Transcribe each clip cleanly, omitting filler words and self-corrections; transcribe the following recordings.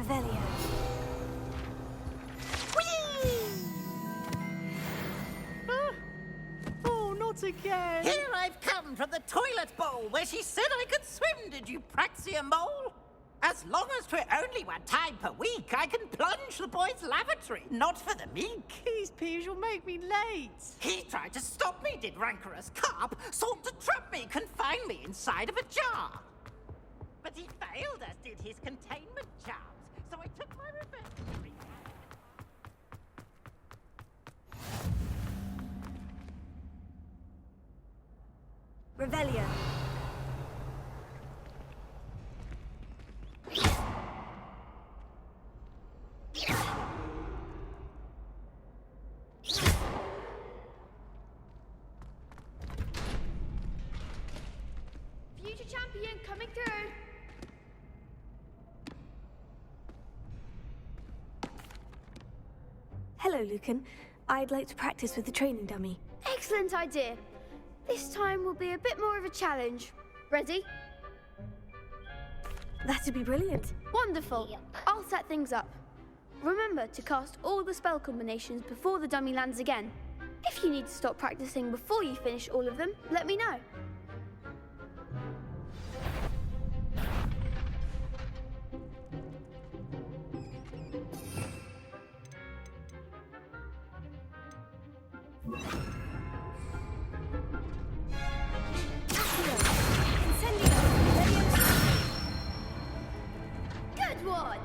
Revelio. Oh, not again! Here I've come from the toilet bowl where she said I could swim, did you praxia mole? As long as 'twere only one time per week, I can plunge the boy's lavatory, not for the meek. These peeves will make me late. He tried to stop me, did rancorous carp, sought to trap me, confine me inside of a jar. But he failed, as did his containment charms, so I took my revenge. Revelio. Future champion coming through. Hello, Lucan. I'd like to practice with the training dummy. Excellent idea. This time will be a bit more of a challenge. Ready? That'd be brilliant. Wonderful. I'll set things up. Remember to cast all the spell combinations before the dummy lands again. If you need to stop practicing before you finish all of them, let me know. Good one!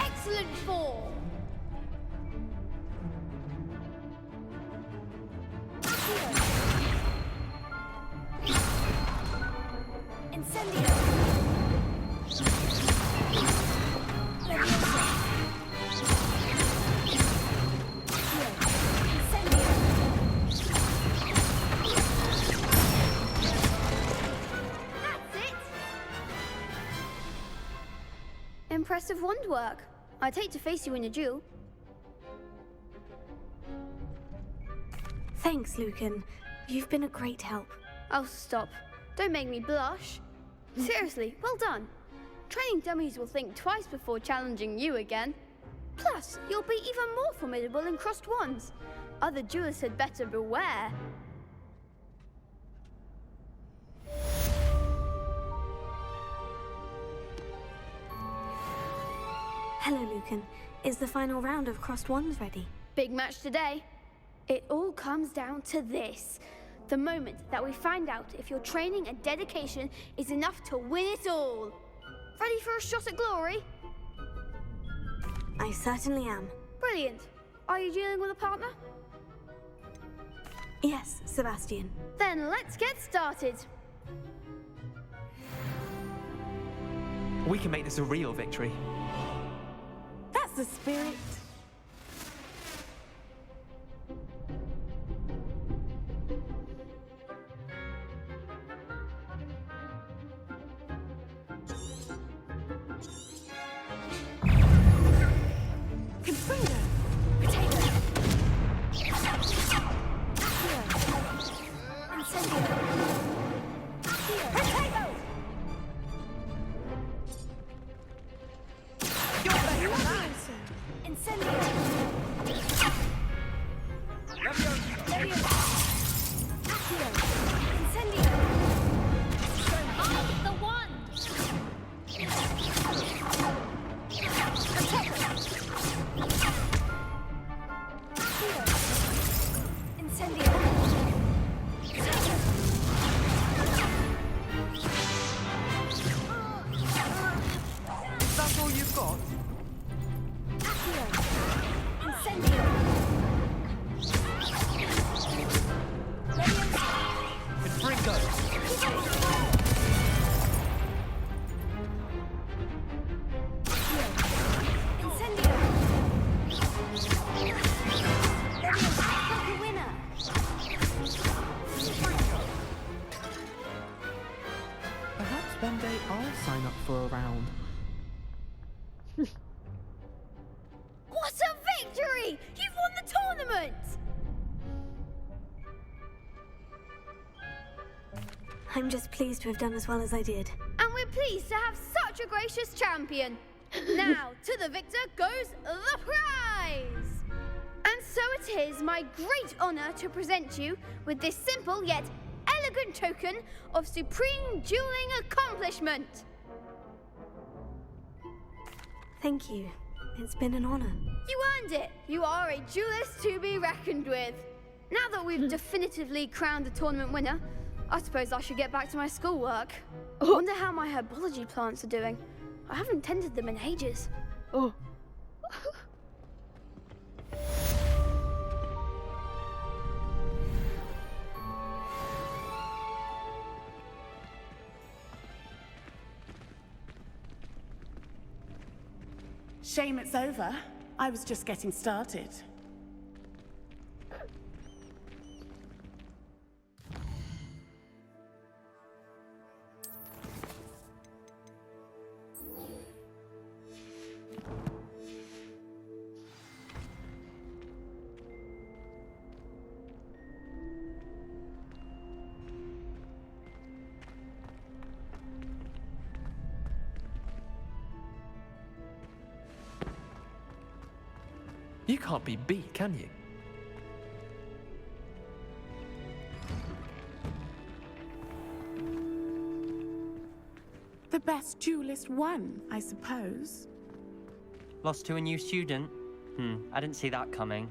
Excellent form! Incendio. That's it! Impressive wand work. I'd hate to face you in a duel. Thanks, Lucan. You've been a great help. Oh, stop. Don't make me blush. Seriously, well done. Training dummies will think twice before challenging you again. Plus, you'll be even more formidable in crossed wands. Other duelists had better beware. Hello, Lucan. Is the final round of crossed wands ready? Big match today. It all comes down to this. The moment that we find out if your training and dedication is enough to win it all. Ready for a shot at glory? I certainly am. Brilliant. Are you dealing with a partner? Yes, Sebastian. Then let's get started. We can make this a real victory. That's the spirit. Consuelo. Potato. Incendio. Potato. Incendio. up for a round. What a victory! You've won the tournament! I'm just pleased to have done as well as I did. And we're pleased to have such a gracious champion. Now, to the victor goes the prize! And so it is my great honour to present you with this simple yet elegant token of supreme dueling accomplishment. Thank you. It's been an honor. You earned it. You are a duelist to be reckoned with. Now that we've definitively crowned the tournament winner, I suppose I should get back to my schoolwork. I wonder how my herbology plants are doing. I haven't tended them in ages. Oh. Shame it's over. I was just getting started. You can't be beat, can you? The best duelist won, I suppose. Lost to a new student? I didn't see that coming.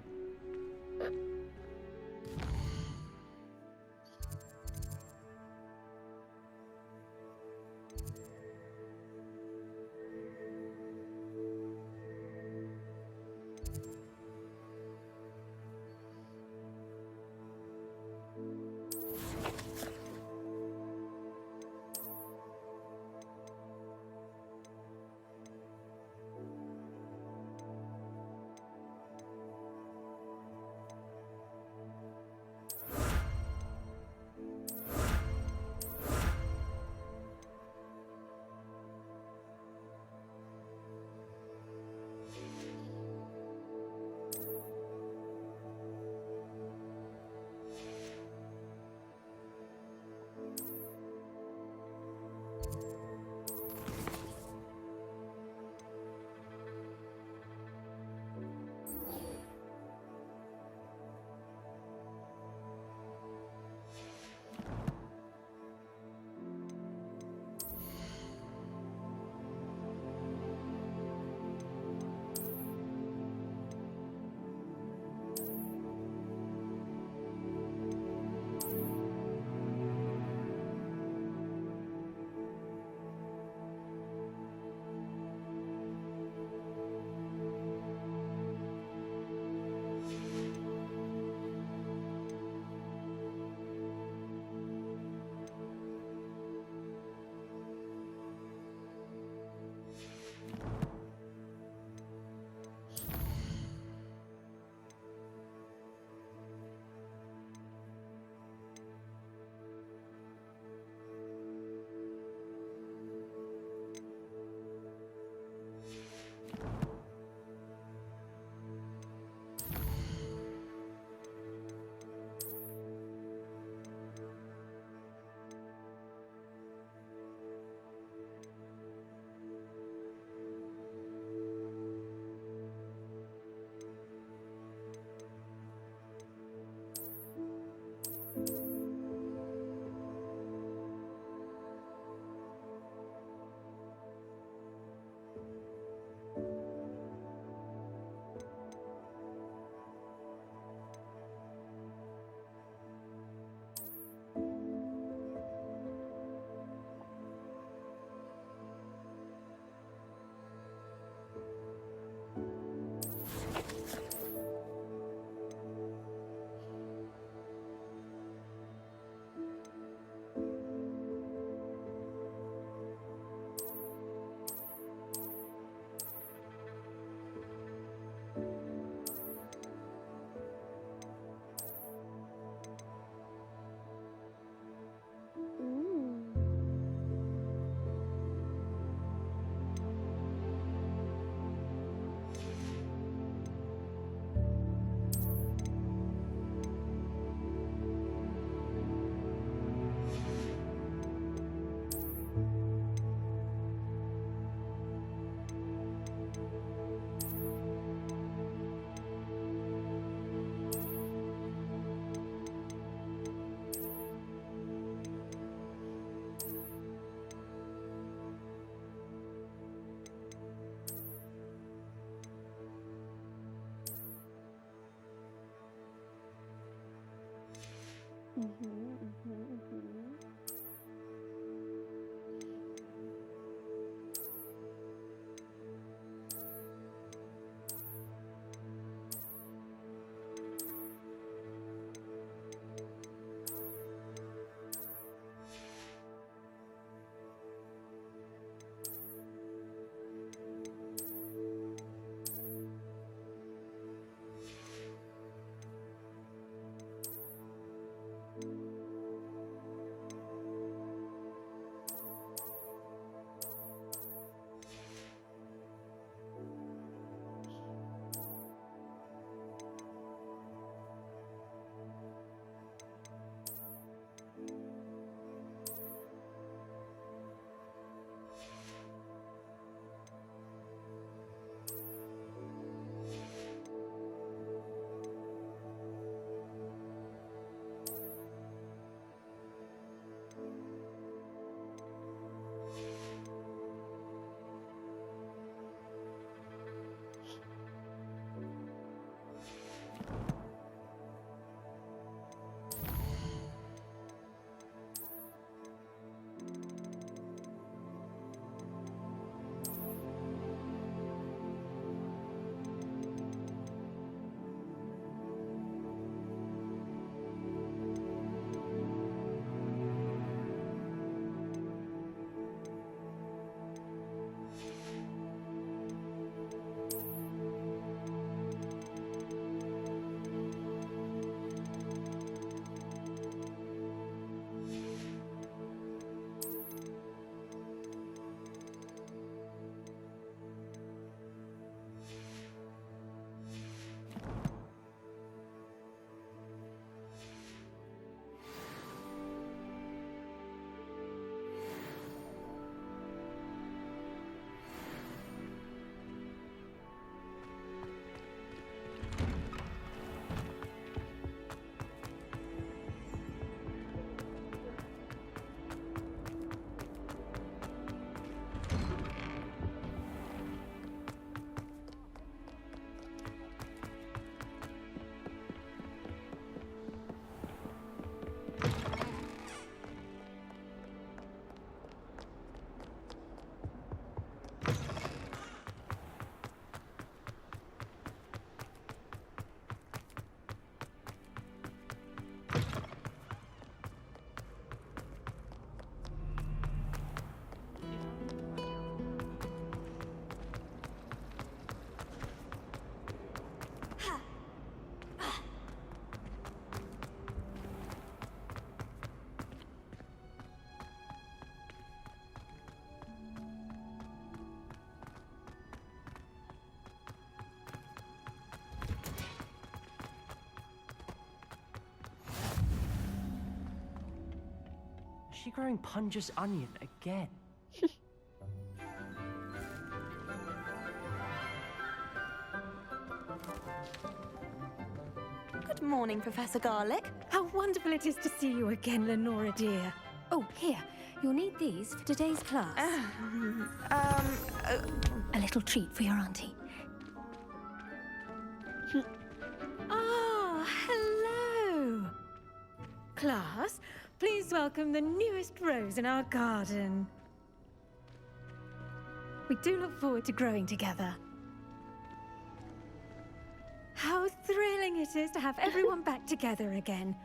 Is she growing Punja's onion again? Good morning, Professor Garlick. How wonderful it is to see you again, Lenora dear. Oh, here. You'll need these for today's class. A little treat for your auntie. Ah, hello. Class, please welcome the newest rose in our garden. We do look forward to growing together. How thrilling it is to have everyone back together again.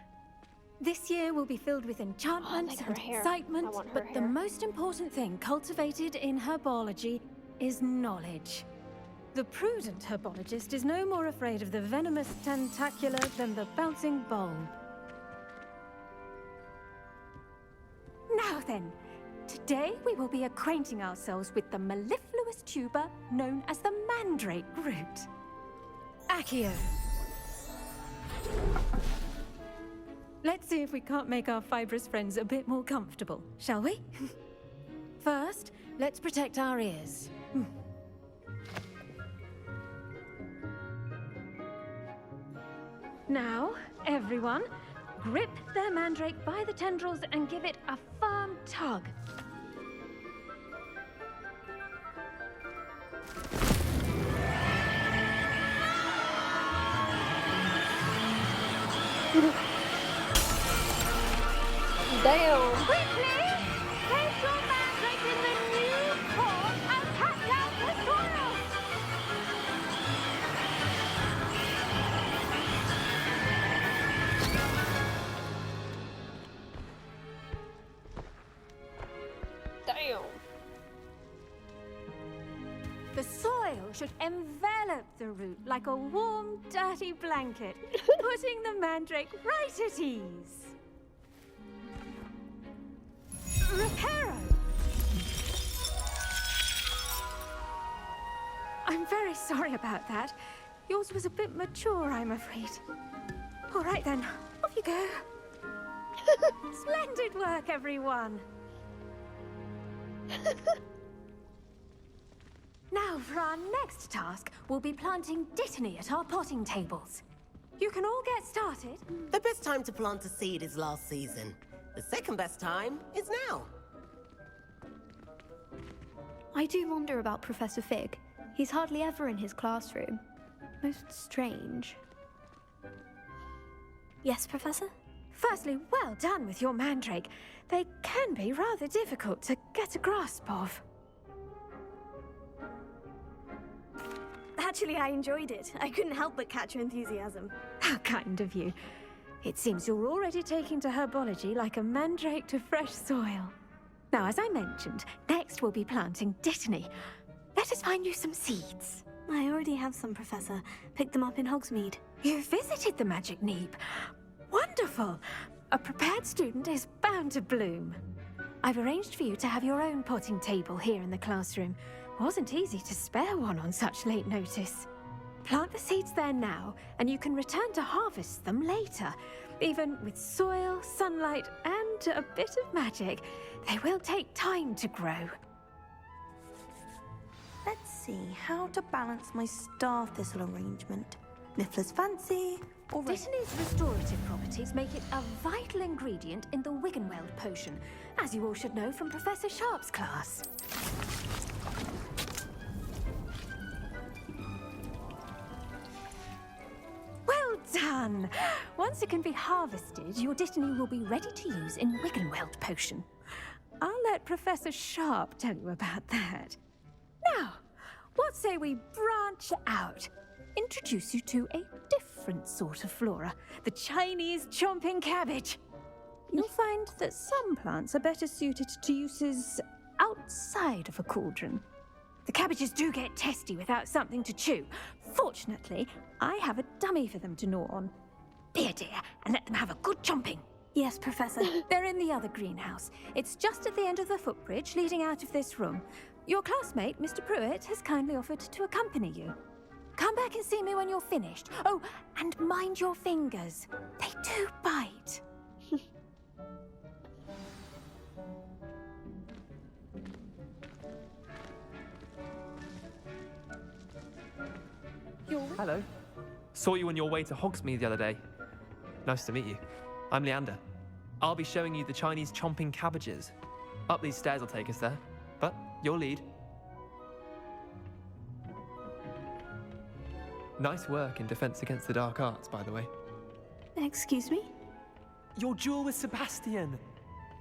This year will be filled with enchantment and excitement, but the most important thing cultivated in herbology is knowledge. The prudent herbologist is no more afraid of the venomous tentacula than the bouncing bulb. Now then, today we will be acquainting ourselves with the mellifluous tuber known as the mandrake root. Accio. Let's see if we can't make our fibrous friends a bit more comfortable, shall we? First, let's protect our ears. Now, everyone, grip their mandrake by the tendrils and give it a firm tug. Damn. Quickly! Place your mandrake in the new pot and cut down the soil! Damn. The soil should envelop the root like a warm, dirty blanket, putting the mandrake right at ease. Reparo! I'm very sorry about that. Yours was a bit mature, I'm afraid. All right then, off you go. Splendid work, everyone. Now, for our next task, we'll be planting dittany at our potting tables. You can all get started. The best time to plant a seed is last season. The second best time is now. I do wonder about Professor Fig. He's hardly ever in his classroom. Most strange. Yes, Professor? Firstly, well done with your mandrake. They can be rather difficult to get a grasp of. Actually, I enjoyed it. I couldn't help but catch your enthusiasm. How kind of you. It seems you're already taking to herbology like a mandrake to fresh soil. Now, as I mentioned, next we'll be planting dittany. Let us find you some seeds. I already have some, Professor. Picked them up in Hogsmeade. You visited the Magic Neep. Wonderful! A prepared student is bound to bloom. I've arranged for you to have your own potting table here in the classroom. Wasn't easy to spare one on such late notice. Plant the seeds there now, and you can return to harvest them later. Even with soil, sunlight, and a bit of magic, they will take time to grow. Let's see how to balance my star thistle arrangement. Niffler's fancy, or Dittany's restorative properties make it a vital ingredient in the Wiggenweld potion, as you all should know from Professor Sharp's class. Well done! Once it can be harvested, your dittany will be ready to use in Wiggenweld potion. I'll let Professor Sharp tell you about that. Now, what say we branch out? Introduce you to a different sort of flora, the Chinese chomping cabbage. You'll find that some plants are better suited to uses outside of a cauldron. The cabbages do get testy without something to chew. Fortunately, I have a dummy for them to gnaw on. Be a dear and let them have a good chomping. Yes, Professor. They're in the other greenhouse. It's just at the end of the footbridge leading out of this room. Your classmate, Mr. Pruitt, has kindly offered to accompany you. Come back and see me when you're finished. Oh, and mind your fingers. They do bite. Hello. Saw you on your way to Hogsmeade the other day. Nice to meet you. I'm Leander. I'll be showing you the Chinese chomping cabbages. Up these stairs will take us there, but you'll lead. Nice work in Defense Against the Dark Arts, by the way. Excuse me? Your duel with Sebastian!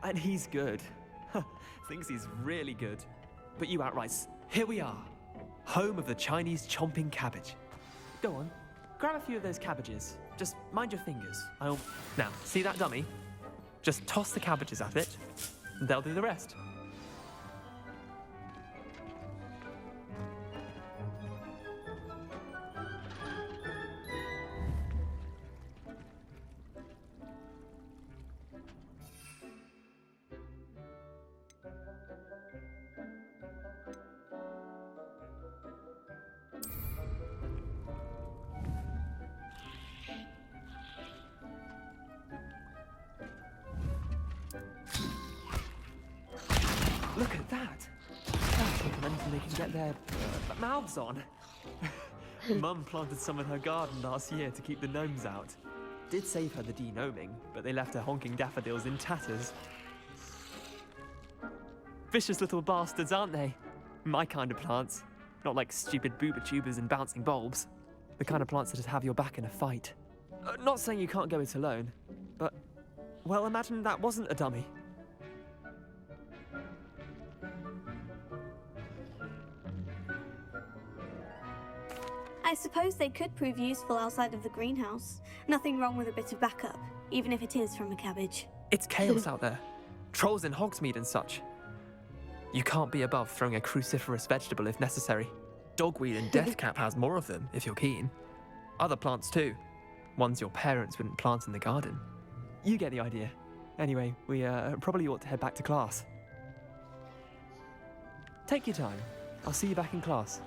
And he's good. Thinks he's really good. But you outright, here we are. Home of the Chinese chomping cabbage. Go on, grab a few of those cabbages. Just mind your fingers. Now, see that dummy? Just toss the cabbages at it, and they'll do the rest. Look at that! That's not anything they can get their mouths on. Mum planted some in her garden last year to keep the gnomes out. Did save her the de-gnoming, but they left her honking daffodils in tatters. Vicious little bastards, aren't they? My kind of plants. Not like stupid booba tubers and bouncing bulbs. The kind of plants that just have your back in a fight. Not saying you can't go it alone, but Well, imagine that wasn't a dummy. I suppose they could prove useful outside of the greenhouse. Nothing wrong with a bit of backup, even if it is from a cabbage. It's chaos out there. Trolls in Hogsmeade and such. You can't be above throwing a cruciferous vegetable if necessary. Dogweed and deathcap has more of them, if you're keen. Other plants too. Ones your parents wouldn't plant in the garden. You get the idea. Anyway, we probably ought to head back to class. Take your time. I'll see you back in class.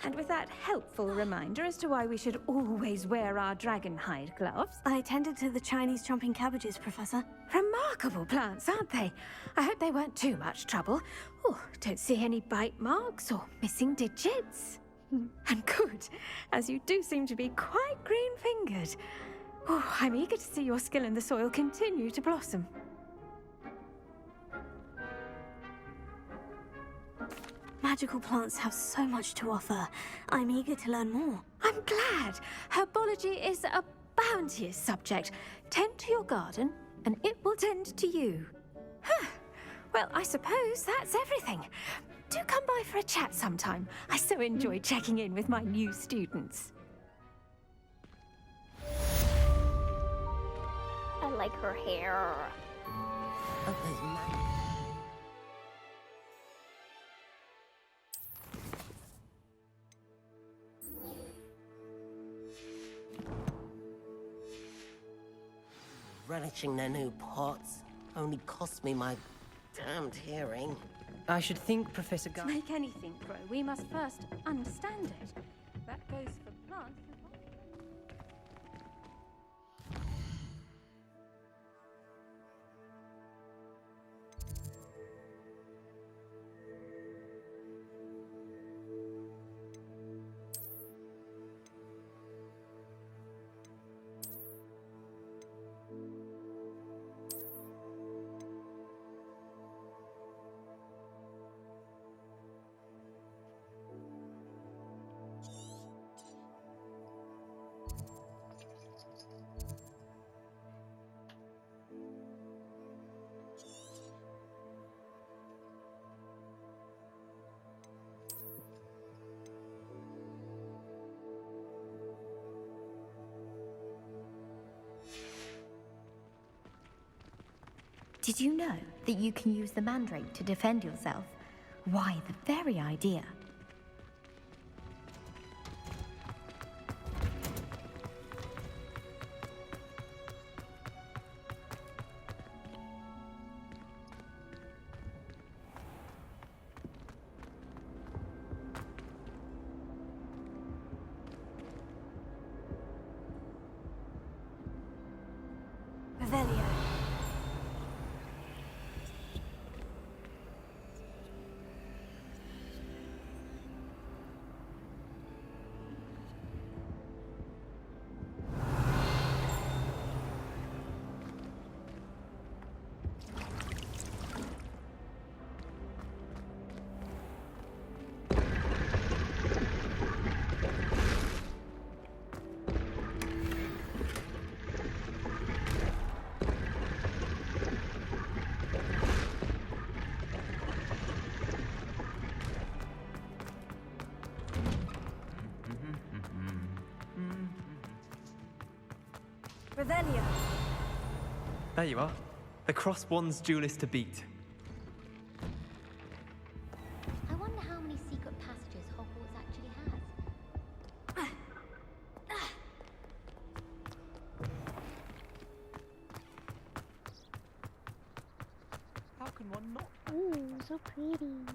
And with that helpful reminder as to why we should always wear our dragon hide gloves. I tended to the Chinese chomping cabbages, Professor. Remarkable plants, aren't they? I hope they weren't too much trouble. Oh, don't see any bite marks or missing digits. And good, as you do seem to be quite green-fingered. Oh, I'm eager to see your skill in the soil continue to blossom. Magical plants have so much to offer. I'm eager to learn more. I'm glad. Herbology is a bounteous subject. Tend to your garden, and it will tend to you. Huh. Well, I suppose that's everything. Do come by for a chat sometime. I so enjoy checking in with my new students. I like her hair. Relishing their new pots only cost me my damned hearing. I should think, Professor To make anything grow, we must first understand it. That goes for plants as well. Did you know that you can use the mandrake to defend yourself? Why, the very idea. Revelio. Revelio. There you are. The Crosswands duelist to beat. I wonder how many secret passages Hogwarts actually has. How can one not? Ooh, so pretty.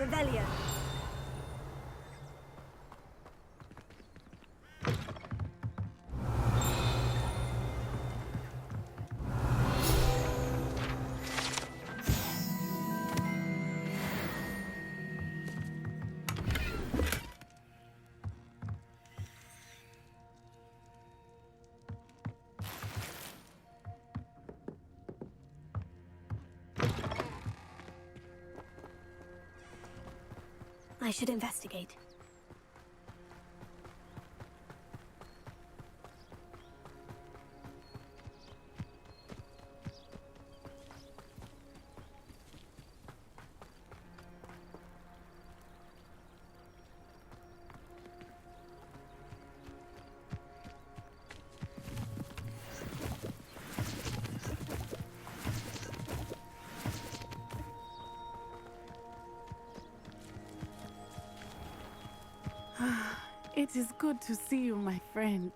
Revelio. I should investigate. It is good to see you, my friend.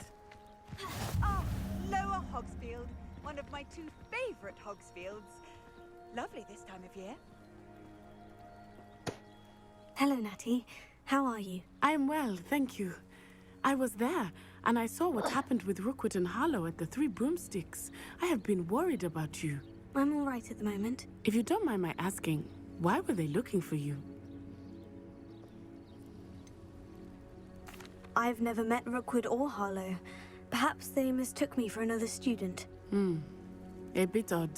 Ah, Lower Hogsfield, one of my two favorite Hogsfields. Lovely this time of year. Hello, Natty. How are you? I'm well, thank you. I was there, and I saw what happened with Rookwood and Harlow at the Three Broomsticks. I have been worried about you. I'm all right at the moment. If you don't mind my asking, why were they looking for you? I've never met Rookwood or Harlow. Perhaps they mistook me for another student. A bit odd.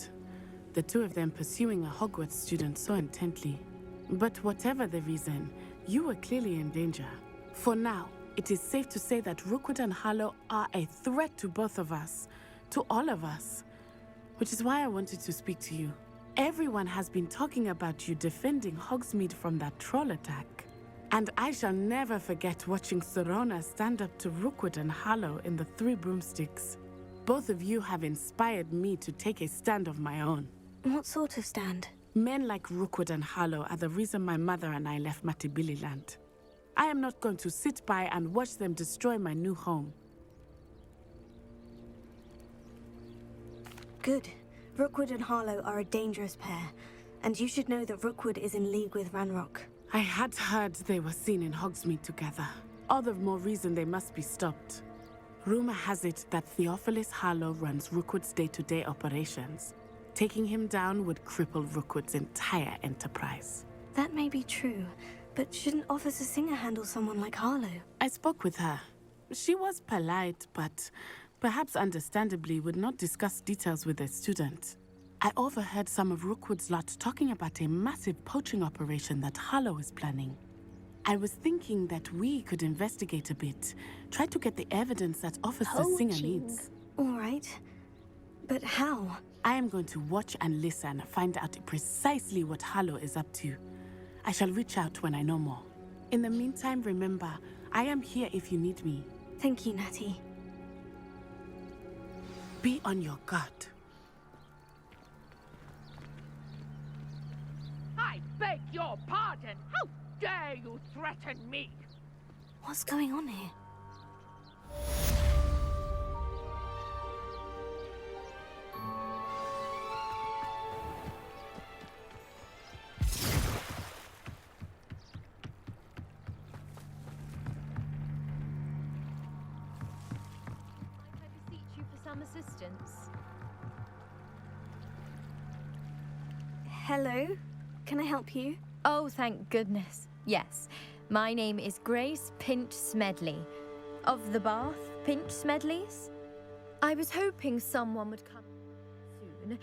The two of them pursuing a Hogwarts student so intently. But whatever the reason, you were clearly in danger. For now, it is safe to say that Rookwood and Harlow are a threat to both of us. To all of us. Which is why I wanted to speak to you. Everyone has been talking about you defending Hogsmeade from that troll attack. And I shall never forget watching Serona stand up to Rookwood and Harlow in the Three Broomsticks. Both of you have inspired me to take a stand of my own. What sort of stand? Men like Rookwood and Harlow are the reason my mother and I left Matibili Land. I am not going to sit by and watch them destroy my new home. Good. Rookwood and Harlow are a dangerous pair, and you should know that Rookwood is in league with Ranrock. I had heard they were seen in Hogsmeade together. All the more reason they must be stopped. Rumor has it that Theophilus Harlow runs Rookwood's day-to-day operations. Taking him down would cripple Rookwood's entire enterprise. That may be true, but shouldn't Officer Singer handle someone like Harlow? I spoke with her. She was polite, but perhaps understandably would not discuss details with a student. I overheard some of Rookwood's lot talking about a massive poaching operation that Harlow is planning. I was thinking that we could investigate a bit, try to get the evidence that Officer Singer needs. All right. But how? I am going to watch and listen, find out precisely what Harlow is up to. I shall reach out when I know more. In the meantime, remember, I am here if you need me. Thank you, Natty. Be on your guard. I beg your pardon! How dare you threaten me? What's going on here? I beseech you for some assistance. Hello? Can I help you? Oh, thank goodness. Yes. My name is Grace Pinch Smedley. Of the Bath Pinch Smedleys. I was hoping someone would come soon.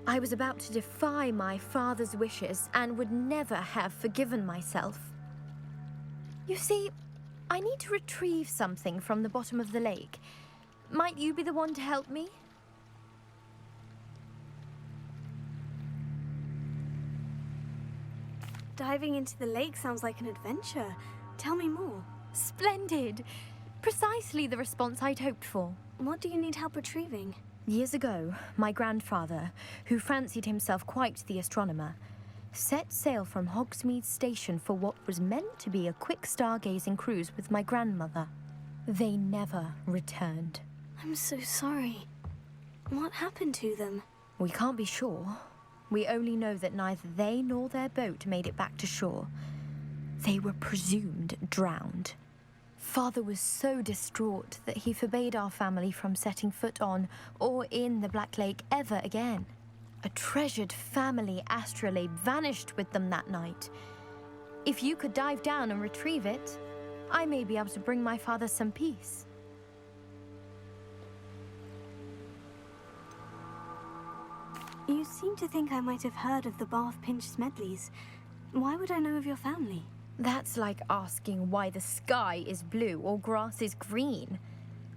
I was about to defy my father's wishes and would never have forgiven myself. You see, I need to retrieve something from the bottom of the lake. Might you be the one to help me? Diving into the lake sounds like an adventure. Tell me more. Splendid! Precisely the response I'd hoped for. What do you need help retrieving? Years ago, my grandfather, who fancied himself quite the astronomer, set sail from Hogsmeade Station for what was meant to be a quick stargazing cruise with my grandmother. They never returned. I'm so sorry. What happened to them? We can't be sure. We only know that neither they nor their boat made it back to shore. They were presumed drowned. Father was so distraught that he forbade our family from setting foot on or in the Black Lake ever again. A treasured family astrolabe vanished with them that night. If you could dive down and retrieve it, I may be able to bring my father some peace. You seem to think I might have heard of the Bath Pinch Smedleys. Why would I know of your family? That's like asking why the sky is blue or grass is green.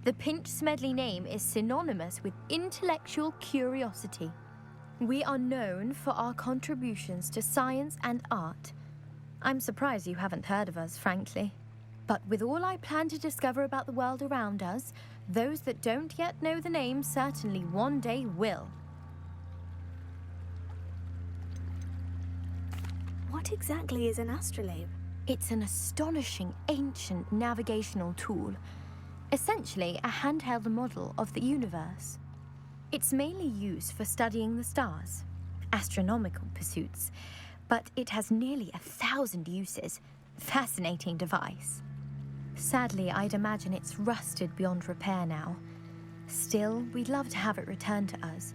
The Pinch Smedley name is synonymous with intellectual curiosity. We are known for our contributions to science and art. I'm surprised you haven't heard of us, frankly. But with all I plan to discover about the world around us, those that don't yet know the name certainly one day will. What exactly is an astrolabe? It's an astonishing ancient navigational tool, essentially a handheld model of the universe. It's mainly used for studying the stars, astronomical pursuits, but it has nearly 1,000 uses. Fascinating device. Sadly, I'd imagine it's rusted beyond repair now. Still, we'd love to have it returned to us.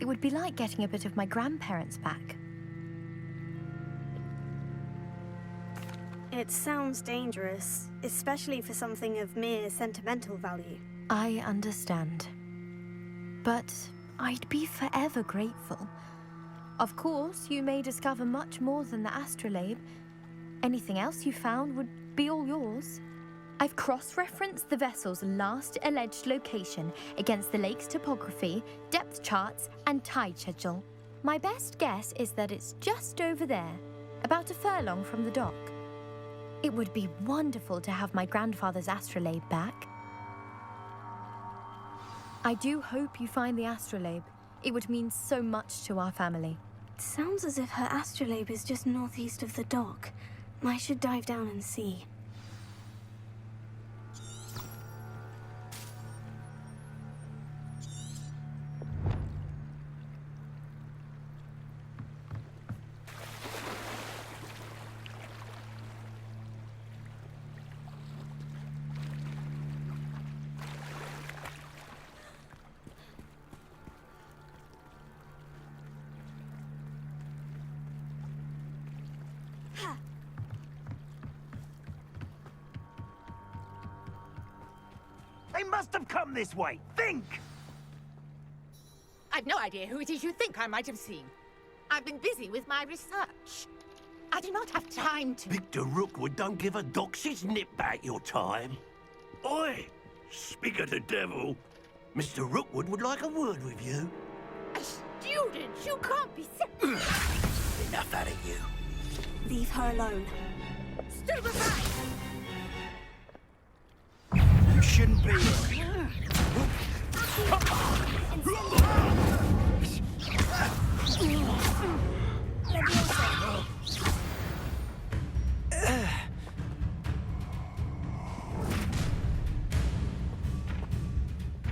It would be like getting a bit of my grandparents back. It sounds dangerous, especially for something of mere sentimental value. I understand. But I'd be forever grateful. Of course, you may discover much more than the astrolabe. Anything else you found would be all yours. I've cross-referenced the vessel's last alleged location against the lake's topography, depth charts, and tide schedule. My best guess is that it's just over there, about a furlong from the dock. It would be wonderful to have my grandfather's astrolabe back. I do hope you find the astrolabe. It would mean so much to our family. It sounds as if her astrolabe is just northeast of the dock. I should dive down and see. They must have come this way. Think! I've no idea who it is you think I might have seen. I've been busy with my research. I do not have time to... Victor Rookwood don't give a doxy's nip back your time. Oi! Speak of the devil. Mr. Rookwood would like a word with you. A student? You can't be Enough out of you. Leave her alone. Stay behind! You shouldn't be here.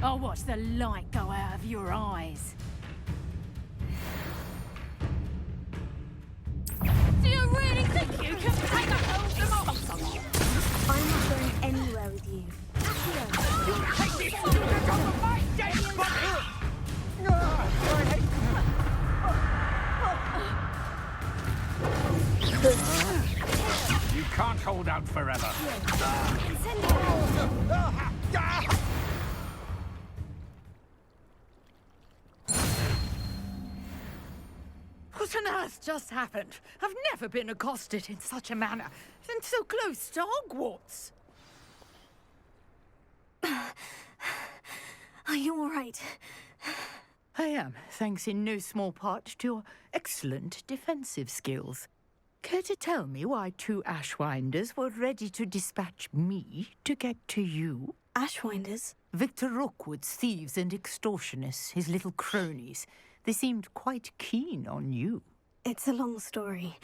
I'll watch the light go out of your eyes. Do you really think you can take a hold of them? I'm not going anywhere with you. You take this student off of my dead You can't hold out forever. What on earth just happened? I've never been accosted in such a manner, and so close to Hogwarts. Are you all right? I am, thanks in no small part to your excellent defensive skills. Care to tell me why two Ashwinders were ready to dispatch me to get to you? Ashwinders? Victor Rookwood's thieves and extortionists, his little cronies. They seemed quite keen on you. It's a long story,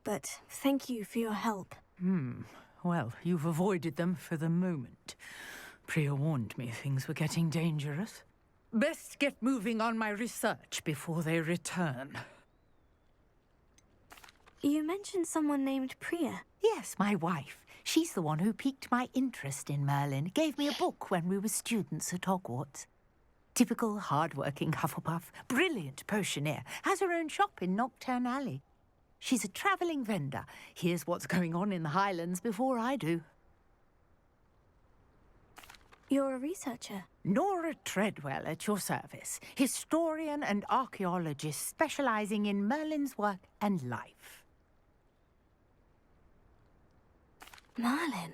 but thank you for your help. Well, you've avoided them for the moment. Priya warned me things were getting dangerous. Best get moving on my research before they return. You mentioned someone named Priya. Yes, my wife. She's the one who piqued my interest in Merlin. Gave me a book when we were students at Hogwarts. Typical hard-working Hufflepuff, brilliant potioneer, has her own shop in Knockturn Alley. She's a travelling vendor. Hears what's going on in the Highlands before I do. You're a researcher. Nora Treadwell at your service, historian and archaeologist specialising in Merlin's work and life. Merlin?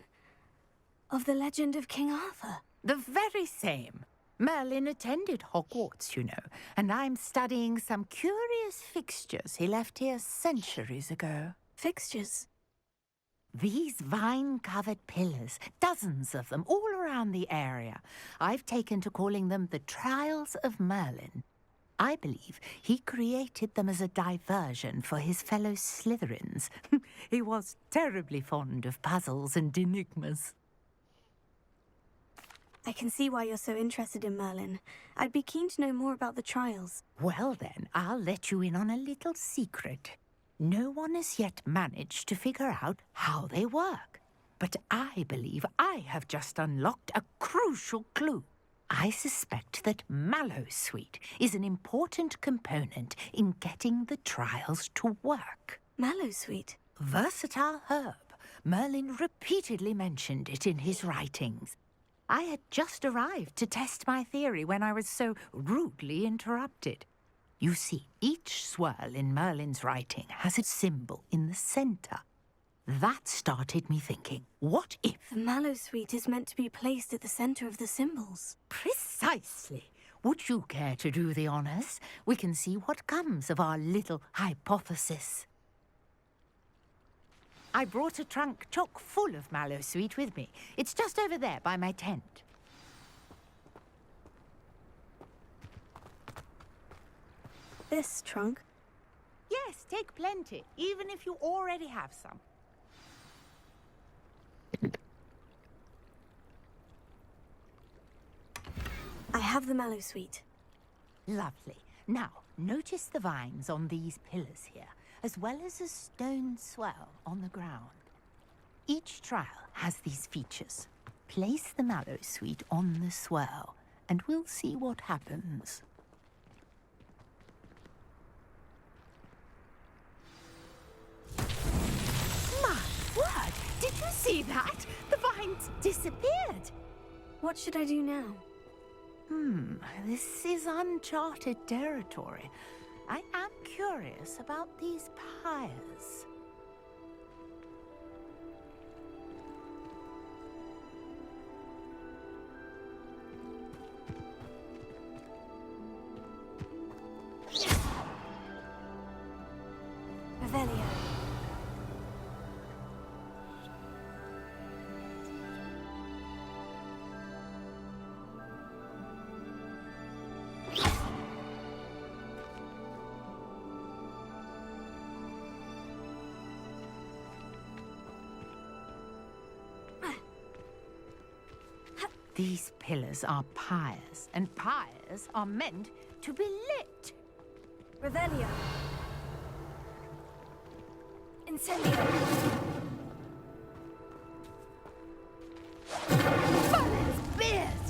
Of the legend of King Arthur? The very same. Merlin attended Hogwarts, you know, and I'm studying some curious fixtures he left here centuries ago. Fixtures? These vine-covered pillars, dozens of them, all around the area. I've taken to calling them the Trials of Merlin. I believe he created them as a diversion for his fellow Slytherins. He was terribly fond of puzzles and enigmas. I can see why you're so interested in Merlin. I'd be keen to know more about the trials. Well then, I'll let you in on a little secret. No one has yet managed to figure out how they work. But I believe I have just unlocked a crucial clue. I suspect that Mallowsweet is an important component in getting the trials to work. Mallowsweet? Versatile herb. Merlin repeatedly mentioned it in his writings. I had just arrived to test my theory when I was so rudely interrupted. You see, each swirl in Merlin's writing has a symbol in the centre. That started me thinking, what if... The Mallowsweet is meant to be placed at the centre of the symbols. Precisely. Would you care to do the honours? We can see what comes of our little hypothesis. I brought a trunk chock full of Mallowsweet with me. It's just over there by my tent. This trunk? Yes, take plenty, even if you already have some. I have the Mallowsweet. Lovely. Now, notice the vines on these pillars here, as well as a stone swell on the ground. Each trial has these features. Place the Mallowsweet on the swell, and we'll see what happens. My word! Did you see that? The vines disappeared! What should I do now? This is uncharted territory. I am curious about these pyres. Revelio. These pillars are pyres, and pyres are meant to be lit. Revelio. Incendio. Fire's beard!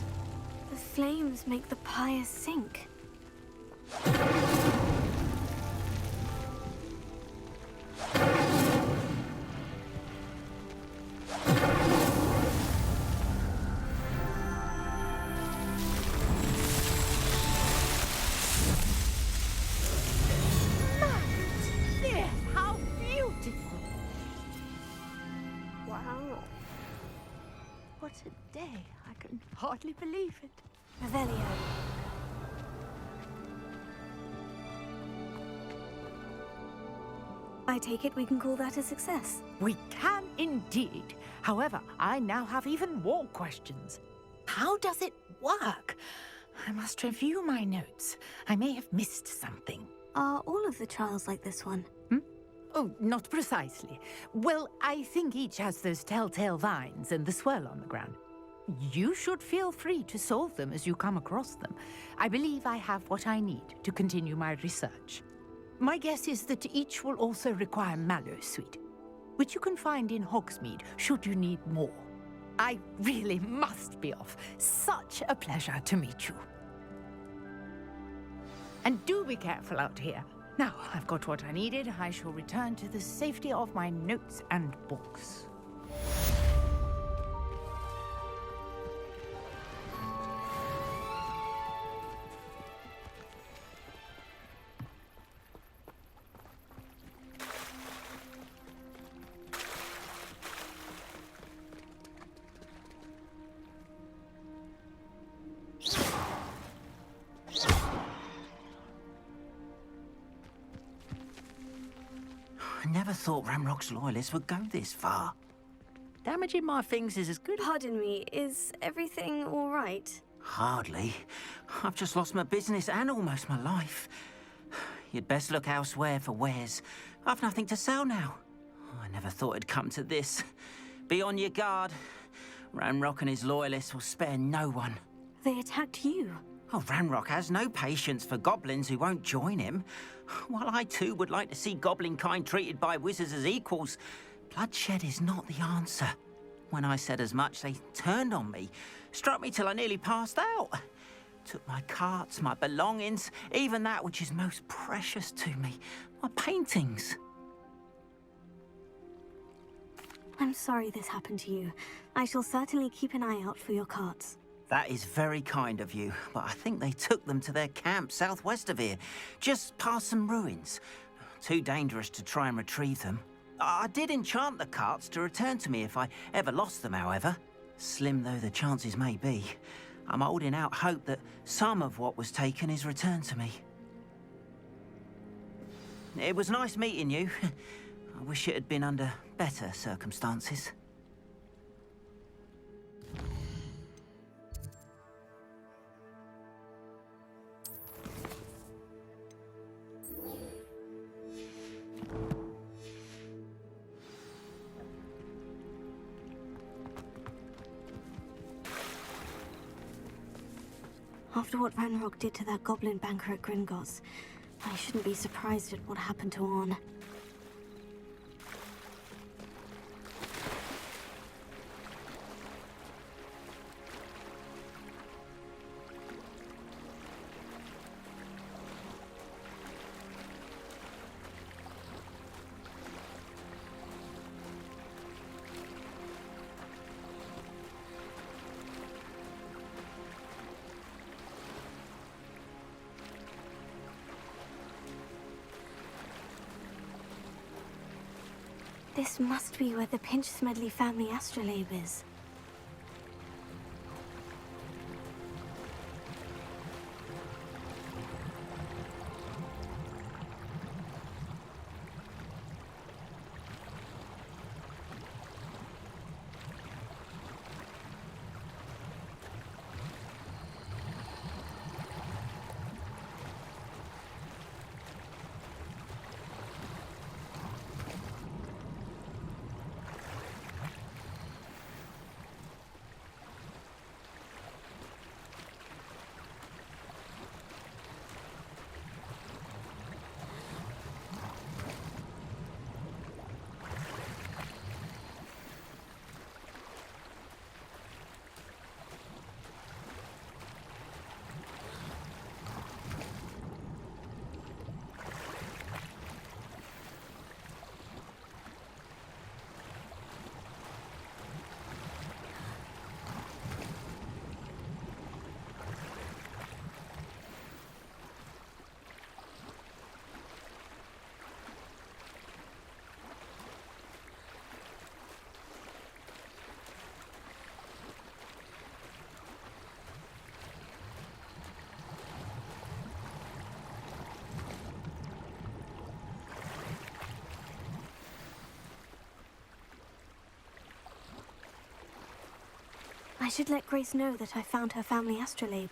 The flames make the pyres sink. What a day. I can hardly believe it. Revelio. I take it we can call that a success. We can indeed. However, I now have even more questions. How does it work? I must review my notes. I may have missed something. Are all of the trials like this one? Oh, not precisely. Well, I think each has those telltale vines and the swirl on the ground. You should feel free to solve them as you come across them. I believe I have what I need to continue my research. My guess is that each will also require mallow sweet, which you can find in Hogsmeade should you need more. I really must be off. Such a pleasure to meet you. And do be careful out here. Now, I've got what I needed. I shall return to the safety of my notes and books. I never thought Ramrock's loyalists would go this far. Damaging my things is as good as... Pardon me, is everything all right? Hardly. I've just lost my business and almost my life. You'd best look elsewhere for wares. I've nothing to sell now. I never thought it'd come to this. Be on your guard. Ramrock and his loyalists will spare no one. They attacked you. Oh, Ramrock has no patience for goblins who won't join him. While I too would like to see goblin kind treated by wizards as equals, bloodshed is not the answer. When I said as much, they turned on me, struck me till I nearly passed out. Took my carts, my belongings, even that which is most precious to me, my paintings. I'm sorry this happened to you. I shall certainly keep an eye out for your carts. That is very kind of you, but I think they took them to their camp southwest of here, just past some ruins. Too dangerous to try and retrieve them. I did enchant the carts to return to me if I ever lost them, however. Slim though the chances may be, I'm holding out hope that some of what was taken is returned to me. It was nice meeting you. I wish it had been under better circumstances. After what Ranrock did to that goblin banker at Gringotts, I shouldn't be surprised at what happened to Orn. This must be where the Pinch-Smedley family astrolabe is. I should let Grace know that I found her family astrolabe.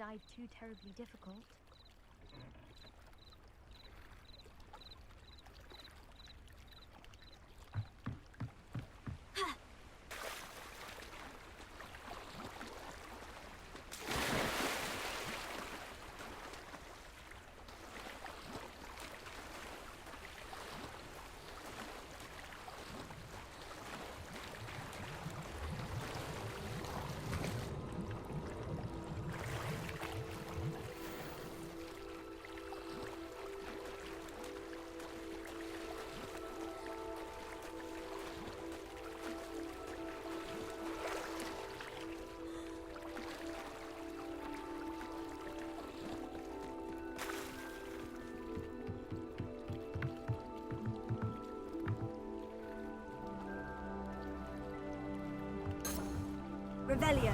dive too terribly difficult. Revelio.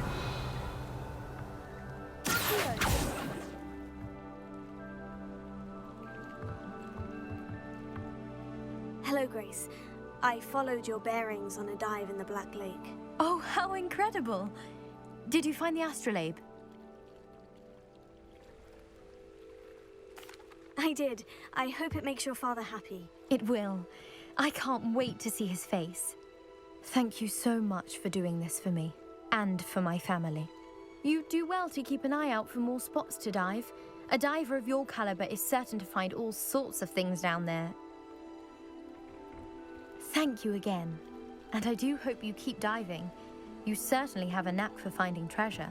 Hello, Grace. I followed your bearings on a dive in the Black Lake. Oh, how incredible! Did you find the astrolabe? I did. I hope it makes your father happy. It will. I can't wait to see his face. Thank you so much for doing this for me. And for my family. You do well to keep an eye out for more spots to dive. A diver of your caliber is certain to find all sorts of things down there. Thank you again. And I do hope you keep diving. You certainly have a knack for finding treasure.